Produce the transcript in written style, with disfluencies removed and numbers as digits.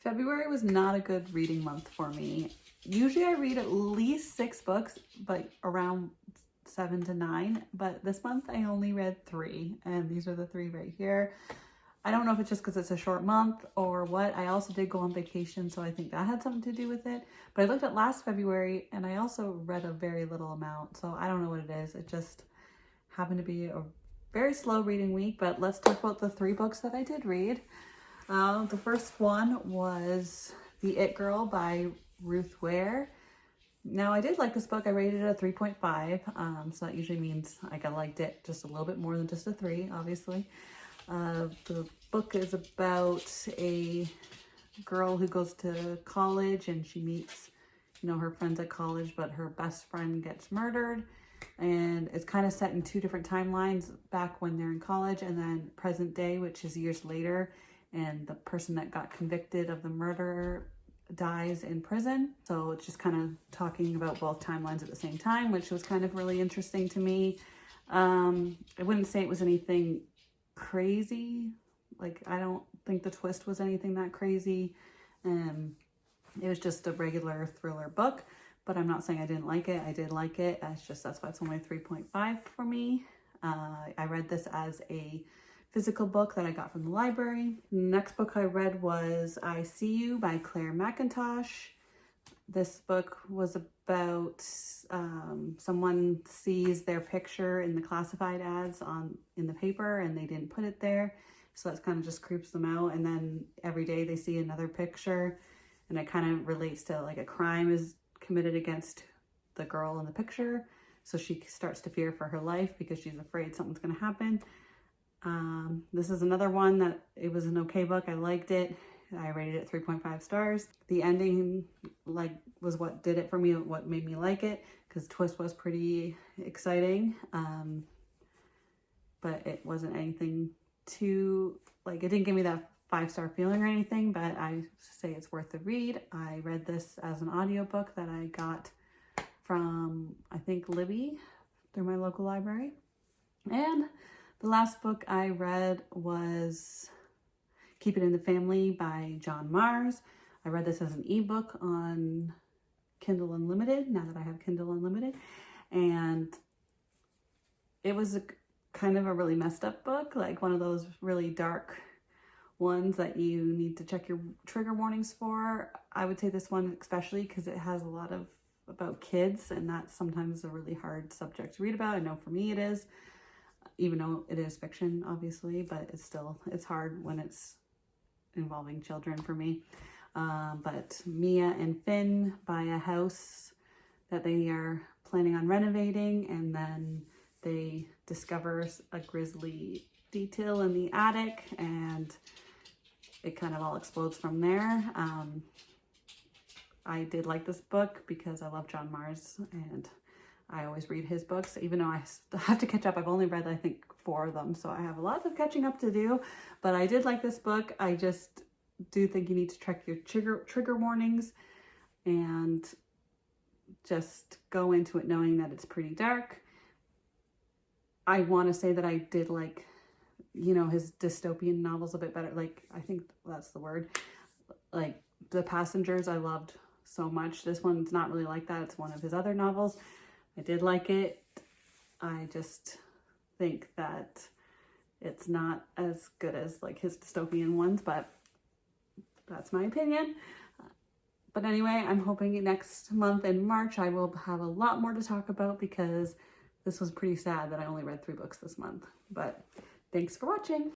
February was not a good reading month for me. Usually I read at least 6 books, but around 7 to 9. But this month I only read 3, and these are the 3 right here. I don't know if it's just because it's a short month or what. I also did go on vacation, so I think that had something to do with it. But I looked at last February and I also read a very little amount, so I don't know what it is. It just happened to be a very slow reading week. But let's talk about the 3 books that I did read. The first one was The It Girl by Ruth Ware. Now, I did like this book. I rated it a 3.5, so that usually means I liked it just a little bit more than just a 3, obviously. The book is about a girl who goes to college and she meets, her friends at college, but her best friend gets murdered. And it's kind of set in 2 different timelines, back when they're in college and then present day, which is years later. And the person that got convicted of the murder dies in prison. So it's just kind of talking about both timelines at the same time, which was kind of really interesting to me. I wouldn't say it was anything crazy. Like, I don't think the twist was anything that crazy. It was just a regular thriller book, but I'm not saying I didn't like it. I did like it. That's why it's only 3.5 for me. I read this as a physical book that I got from the library. Next book I read was I See You by Claire McIntosh. This book was about someone sees their picture in the classified ads in the paper and they didn't put it there. So that's kind of just creeps them out. And then every day they see another picture and it kind of relates to like a crime is committed against the girl in the picture. So she starts to fear for her life because she's afraid something's going to happen. This is another one that it was an okay book. I liked it. I rated it 3.5 stars. The ending was what did it for me, what made me like it, because the twist was pretty exciting. But it wasn't anything too, it didn't give me that 5-star feeling or anything, but I say it's worth the read. I read this as an audiobook that I got from, I think, Libby through my local library. And the last book I read was Keep It in the Family by John Marrs. I read this as an ebook on Kindle Unlimited, now that I have Kindle Unlimited. And it was kind of a really messed up book, like one of those really dark ones that you need to check your trigger warnings for. I would say this one especially because it has a lot about kids, and that's sometimes a really hard subject to read about. I know for me it is. Even though it is fiction, obviously, but it's hard when it's involving children for me. But Mia and Finn buy a house that they are planning on renovating, and then they discover a grisly detail in the attic, and it kind of all explodes from there. I did like this book because I love John Marrs, and I always read his books, even though I have to catch up. I've only read, I think, 4 of them, so I have a lot of catching up to do. But I did like this book. I just do think you need to check your trigger warnings and just go into it knowing that it's pretty dark. I want to say that I did like, his dystopian novels a bit better. I think that's the word. Like The Passengers, I loved so much. This one's not really like that. It's one of his other novels. I did like it. I just think that it's not as good as his dystopian ones, but that's my opinion. But anyway, I'm hoping next month in March I will have a lot more to talk about, because this was pretty sad that I only read 3 books this month. But thanks for watching.